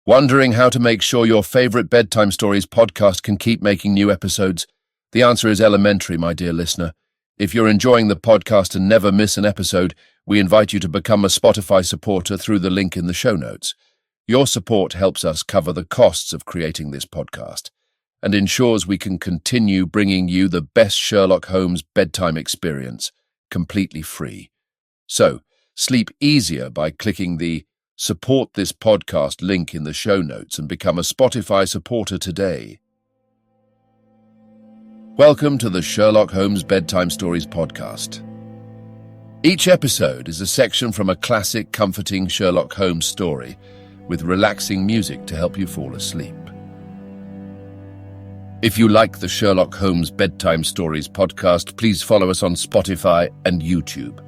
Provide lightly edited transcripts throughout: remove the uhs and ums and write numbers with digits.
Wondering how to make sure your favorite bedtime stories podcast can keep making new episodes? The answer is elementary, my dear listener. If you're enjoying the podcast and never miss an episode, we invite you to become a Spotify supporter through the link in the show notes. Your support helps us cover the costs of creating this podcast and ensures we can continue bringing you the best Sherlock Holmes bedtime experience, completely free. So, sleep easier by clicking the Support this podcast link in the show notes and become a Spotify supporter today. Welcome to the Sherlock Holmes Bedtime Stories podcast. Each episode is a section from a classic, comforting Sherlock Holmes story with relaxing music to help you fall asleep. If you like the Sherlock Holmes Bedtime Stories podcast, please follow us on Spotify and YouTube.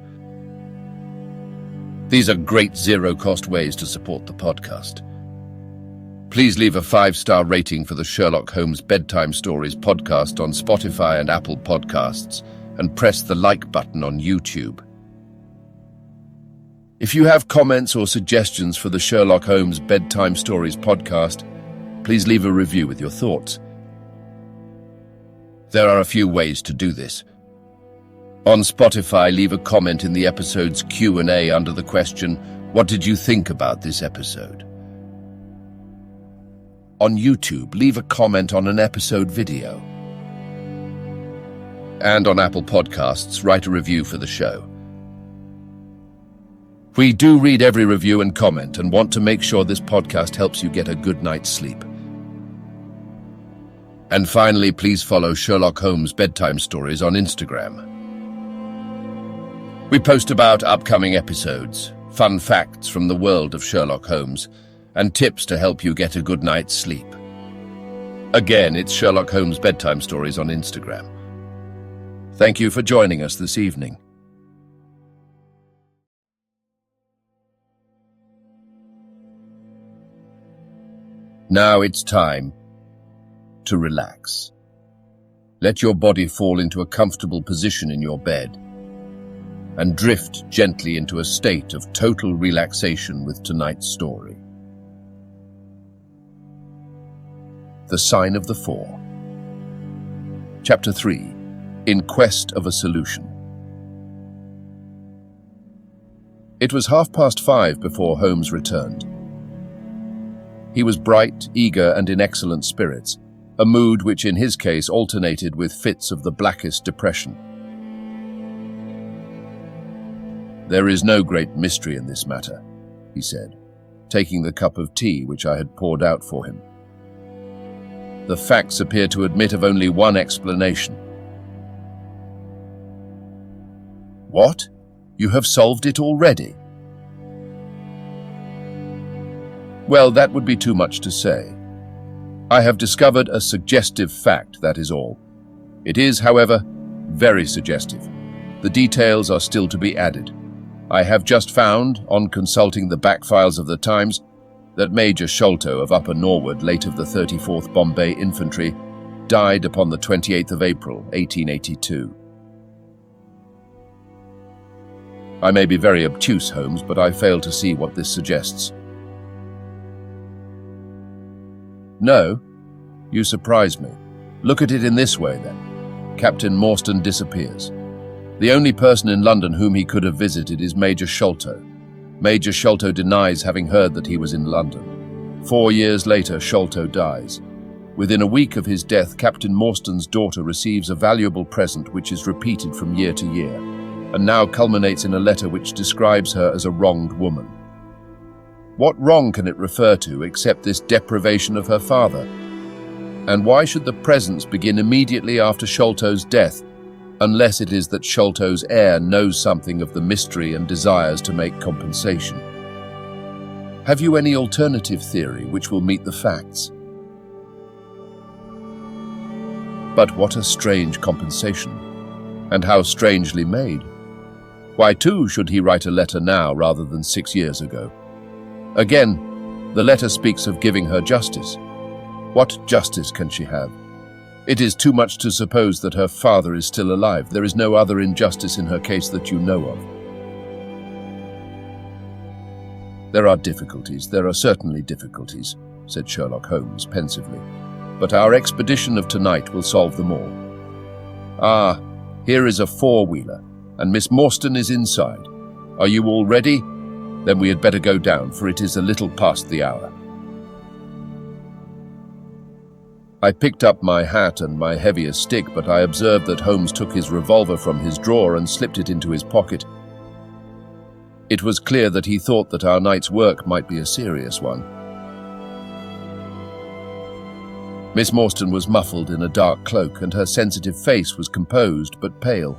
These are great zero-cost ways to support the podcast. Please leave a 5-star rating for the Sherlock Holmes Bedtime Stories podcast on Spotify and Apple Podcasts, and press the like button on YouTube. If you have comments or suggestions for the Sherlock Holmes Bedtime Stories podcast, please leave a review with your thoughts. There are a few ways to do this. On Spotify, leave a comment in the episode's Q&A under the question, "What did you think about this episode?" On YouTube, leave a comment on an episode video. And on Apple Podcasts, write a review for the show. We do read every review and comment and want to make sure this podcast helps you get a good night's sleep. And finally, please follow Sherlock Holmes Bedtime Stories on Instagram. We post about upcoming episodes, fun facts from the world of Sherlock Holmes, and tips to help you get a good night's sleep. Again, it's Sherlock Holmes Bedtime Stories on Instagram. Thank you for joining us this evening. Now it's time to relax. Let your body fall into a comfortable position in your bed and drift gently into a state of total relaxation with tonight's story. The Sign of the Four. Chapter 3. In Quest of a Solution. It was 5:30 before Holmes returned. He was bright, eager, and in excellent spirits, a mood which in his case alternated with fits of the blackest depression. "There is no great mystery in this matter," he said, taking the cup of tea which I had poured out for him. "The facts appear to admit of only one explanation." "What? You have solved it already?" "Well, that would be too much to say. I have discovered a suggestive fact, that is all. It is, however, very suggestive. The details are still to be added. I have just found, on consulting the back files of the Times, that Major Sholto of Upper Norwood, late of the 34th Bombay Infantry, died upon the 28th of April, 1882. I may be very obtuse, Holmes, but I fail to see what this suggests. No? You surprise me. Look at it in this way, then. Captain Morstan disappears. The only person in London whom he could have visited is Major Sholto. Major Sholto denies having heard that he was in London. 4 years later, Sholto dies. Within a week of his death, Captain Morstan's daughter receives a valuable present which is repeated from year to year, and now culminates in a letter which describes her as a wronged woman. What wrong can it refer to except this deprivation of her father? And why should the presents begin immediately after Sholto's death, unless it is that Sholto's heir knows something of the mystery and desires to make compensation? Have you any alternative theory which will meet the facts? But what a strange compensation, and how strangely made. Why, too, should he write a letter now rather than 6 years ago? Again, the letter speaks of giving her justice. What justice can she have? It is too much to suppose that her father is still alive. There is no other injustice in her case that you know of. There are difficulties. There are certainly difficulties. said Sherlock Holmes pensively, "but our expedition of tonight will solve them all. Ah, here is a four-wheeler, and Miss Morstan is inside. Are you all ready? Then we had better go down, for it is a little past the hour." I picked up my hat and my heaviest stick, but I observed that Holmes took his revolver from his drawer and slipped it into his pocket. It was clear that he thought that our night's work might be a serious one. Miss Morstan was muffled in a dark cloak, and her sensitive face was composed but pale.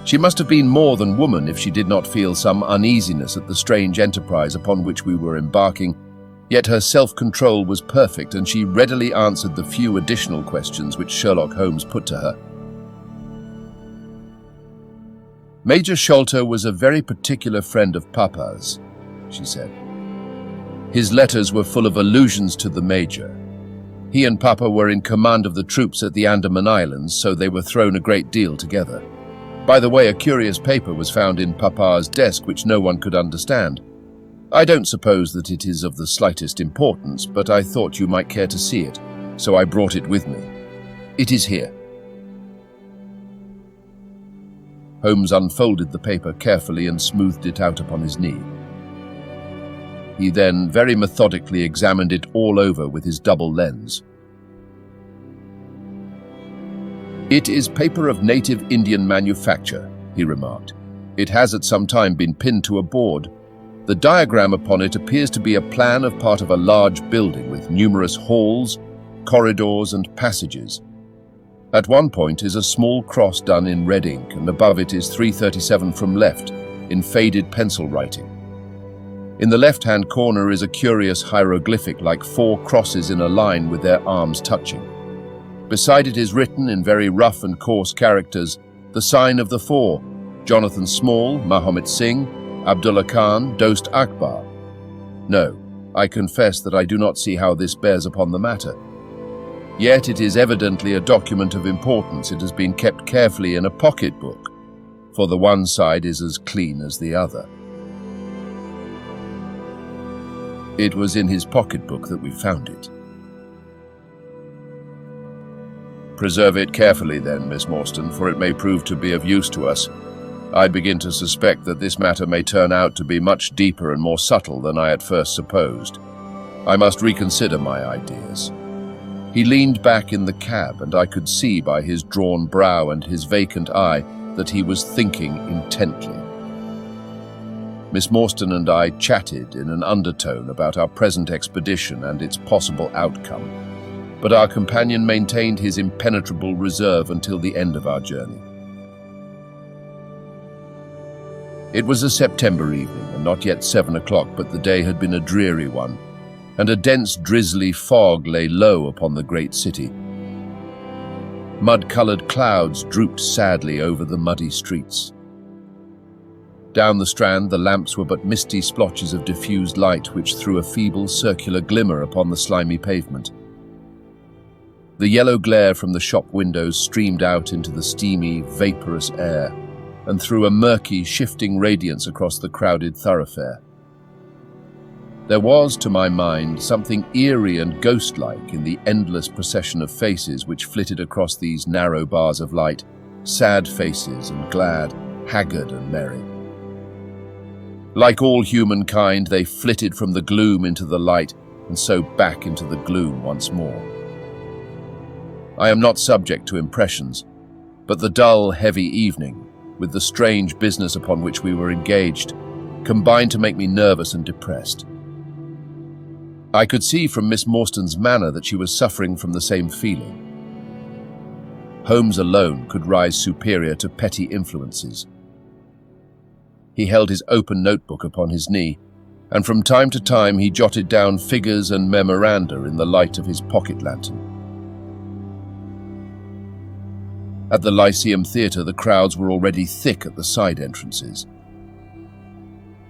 She must have been more than woman if she did not feel some uneasiness at the strange enterprise upon which we were embarking, yet her self-control was perfect, and she readily answered the few additional questions which Sherlock Holmes put to her. "Major Sholto was a very particular friend of Papa's," she said. "His letters were full of allusions to the Major. He and Papa were in command of the troops at the Andaman Islands, so they were thrown a great deal together. By the way, a curious paper was found in Papa's desk which no one could understand. I don't suppose that it is of the slightest importance, but I thought you might care to see it, so I brought it with me. It is here." Holmes unfolded the paper carefully and smoothed it out upon his knee. He then very methodically examined it all over with his double lens. "It is paper of native Indian manufacture," he remarked. "It has at some time been pinned to a board. The diagram upon it appears to be a plan of part of a large building with numerous halls, corridors and passages. At one point is a small cross done in red ink, and above it is 337 from left in faded pencil writing. In the left-hand corner is a curious hieroglyphic like four crosses in a line with their arms touching. Beside it is written in very rough and coarse characters the sign of the four: Jonathan Small, Mahomet Singh, Abdullah Khan, Dost Akbar. No, I confess that I do not see how this bears upon the matter. Yet it is evidently a document of importance. It has been kept carefully in a pocketbook, for the one side is as clean as the other." It was in his pocketbook that we found it. "Preserve it carefully then, Miss Morstan, for it may prove to be of use to us. I begin to suspect that this matter may turn out to be much deeper and more subtle than I at first supposed. I must reconsider my ideas." He leaned back in the cab, and I could see by his drawn brow and his vacant eye that he was thinking intently. Miss Morstan and I chatted in an undertone about our present expedition and its possible outcome, but our companion maintained his impenetrable reserve until the end of our journey. It was a September evening, and not yet 7 o'clock, but the day had been a dreary one, and a dense, drizzly fog lay low upon the great city. Mud-coloured clouds drooped sadly over the muddy streets. Down the Strand, the lamps were but misty splotches of diffused light which threw a feeble circular glimmer upon the slimy pavement. The yellow glare from the shop windows streamed out into the steamy, vaporous air, and threw a murky, shifting radiance across the crowded thoroughfare. There was, to my mind, something eerie and ghost-like in the endless procession of faces which flitted across these narrow bars of light, sad faces and glad, haggard and merry. Like all humankind, they flitted from the gloom into the light, and so back into the gloom once more. I am not subject to impressions, but the dull, heavy evening, with the strange business upon which we were engaged, combined to make me nervous and depressed. I could see from Miss Morstan's manner that she was suffering from the same feeling. Holmes alone could rise superior to petty influences. He held his open notebook upon his knee, and from time to time he jotted down figures and memoranda in the light of his pocket lantern. At the Lyceum Theatre, the crowds were already thick at the side entrances.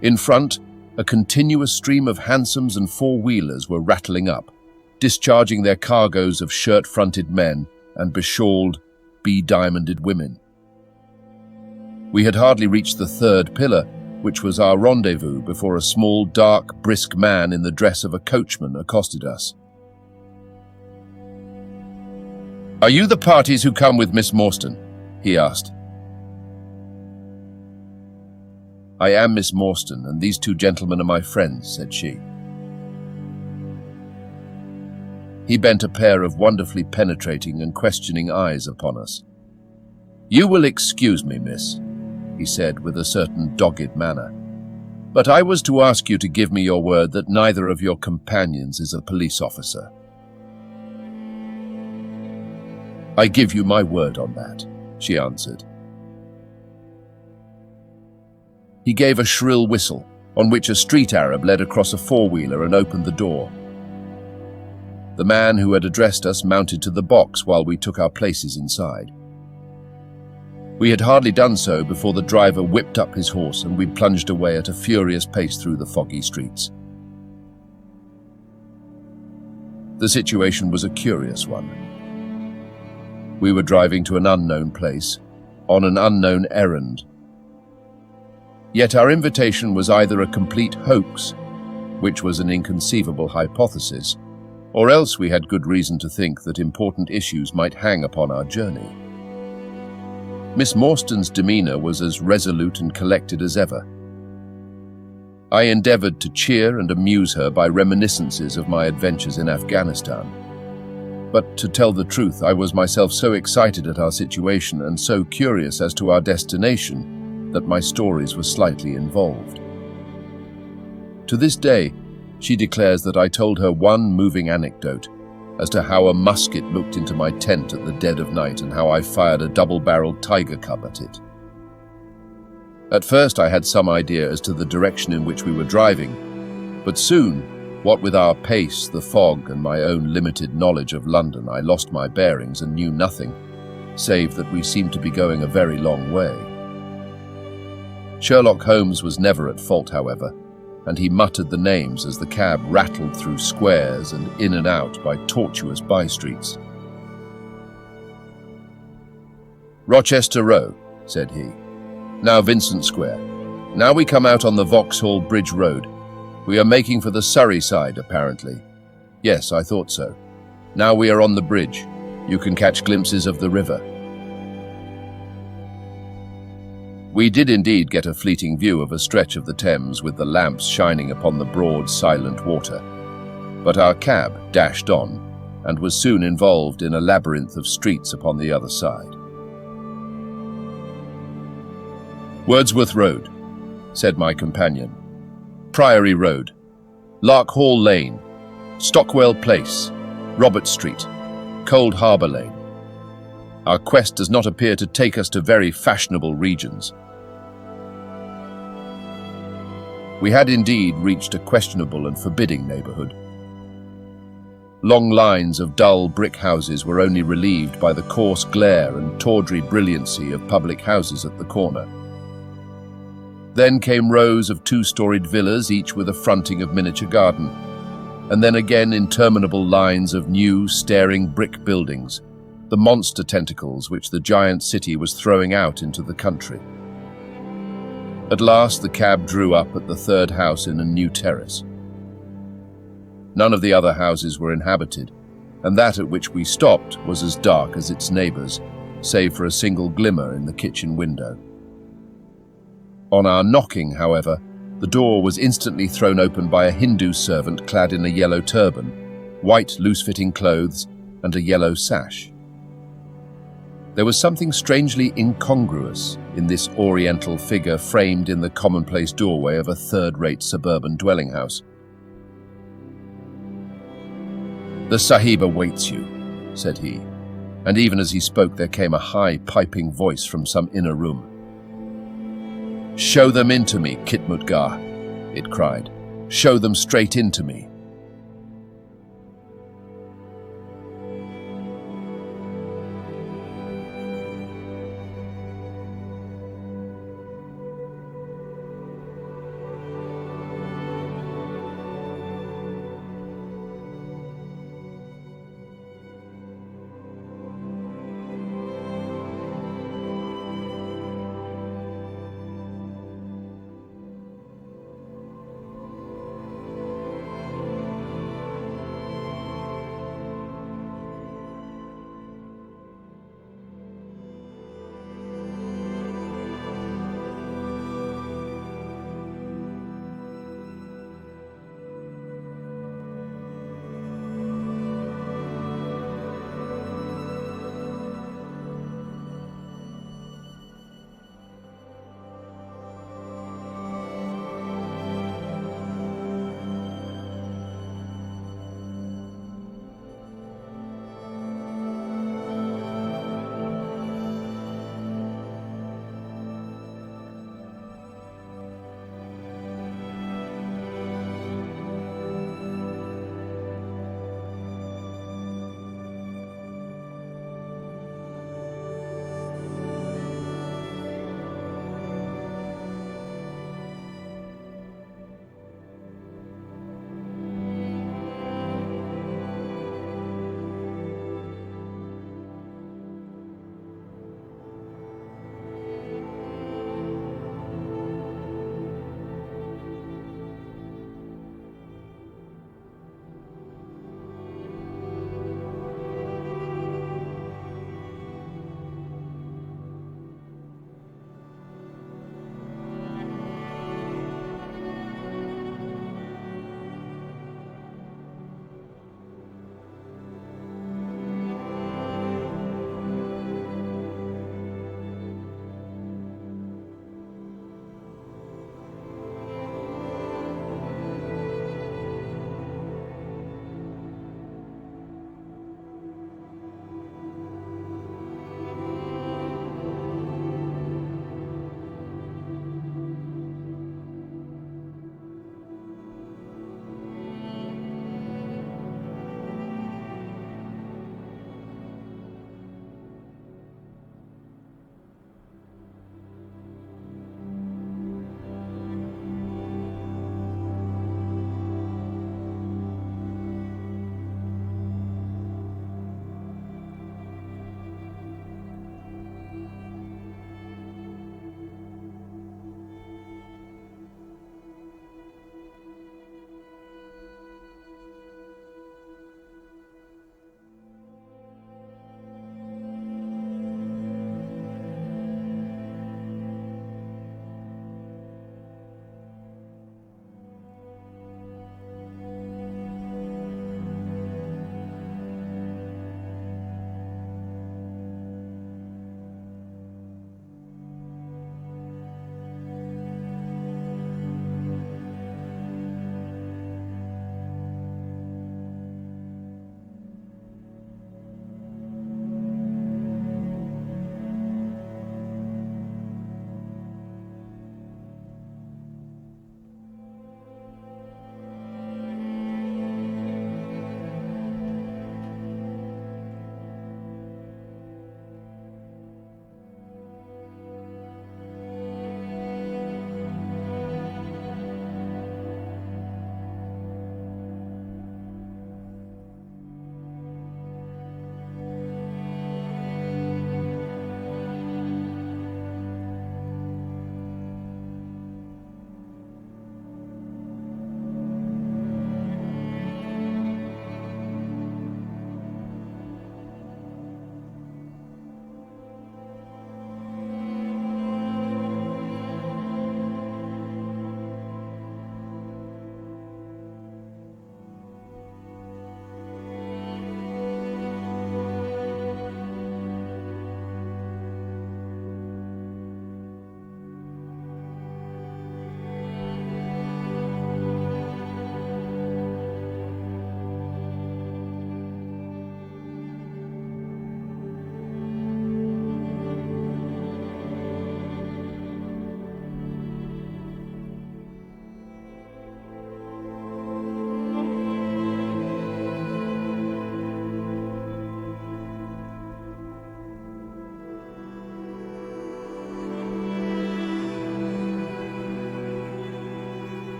In front, a continuous stream of hansoms and four-wheelers were rattling up, discharging their cargoes of shirt-fronted men and beshawled, be-diamonded women. We had hardly reached the third pillar which was our rendezvous before a small, dark, brisk man in the dress of a coachman accosted us. "Are you the parties who come with Miss Morstan?" he asked. "I am Miss Morstan, and these two gentlemen are my friends," said she. He bent a pair of wonderfully penetrating and questioning eyes upon us. "You will excuse me, miss," he said with a certain dogged manner, "but I was to ask you to give me your word that neither of your companions is a police officer." "I give you my word on that," she answered. He gave a shrill whistle, on which a street Arab led across a four-wheeler and opened the door. The man who had addressed us mounted to the box while we took our places inside. We had hardly done so before the driver whipped up his horse and we plunged away at a furious pace through the foggy streets. The situation was a curious one. We were driving to an unknown place, on an unknown errand. Yet our invitation was either a complete hoax, which was an inconceivable hypothesis, or else we had good reason to think that important issues might hang upon our journey. Miss Morstan's demeanour was as resolute and collected as ever. I endeavoured to cheer and amuse her by reminiscences of my adventures in Afghanistan. But to tell the truth, I was myself so excited at our situation and so curious as to our destination that my stories were slightly involved. To this day, she declares that I told her one moving anecdote as to how a musket looked into my tent at the dead of night and how I fired a double-barreled tiger cub at it. At first I had some idea as to the direction in which we were driving, but soon, what with our pace, the fog, and my own limited knowledge of London, I lost my bearings and knew nothing, save that we seemed to be going a very long way. Sherlock Holmes was never at fault, however, and he muttered the names as the cab rattled through squares and in and out by tortuous by-streets. "Rochester Row," said he. "Now Vincent Square. Now we come out on the Vauxhall Bridge Road. We are making for the Surrey side, apparently. Yes, I thought so. Now we are on the bridge. You can catch glimpses of the river." We did indeed get a fleeting view of a stretch of the Thames with the lamps shining upon the broad, silent water. But our cab dashed on and was soon involved in a labyrinth of streets upon the other side. "Wordsworth Road," said my companion. "Priory Road, Lark Hall Lane, Stockwell Place, Robert Street, Cold Harbour Lane. Our quest does not appear to take us to very fashionable regions." We had indeed reached a questionable and forbidding neighbourhood. Long lines of dull brick houses were only relieved by the coarse glare and tawdry brilliancy of public houses at the corner. Then came rows of two-storied villas, each with a fronting of miniature garden, and then again interminable lines of new, staring brick buildings, the monster tentacles which the giant city was throwing out into the country. At last the cab drew up at the third house in a new terrace. None of the other houses were inhabited, and that at which we stopped was as dark as its neighbours, save for a single glimmer in the kitchen window. On our knocking, however, the door was instantly thrown open by a Hindu servant clad in a yellow turban, white loose-fitting clothes, and a yellow sash. There was something strangely incongruous in this oriental figure framed in the commonplace doorway of a third-rate suburban dwelling house. "The Sahib awaits you," said he, and even as he spoke there came a high, piping voice from some inner room. "Show them into me, Kitmutgar," it cried. "Show them straight into me."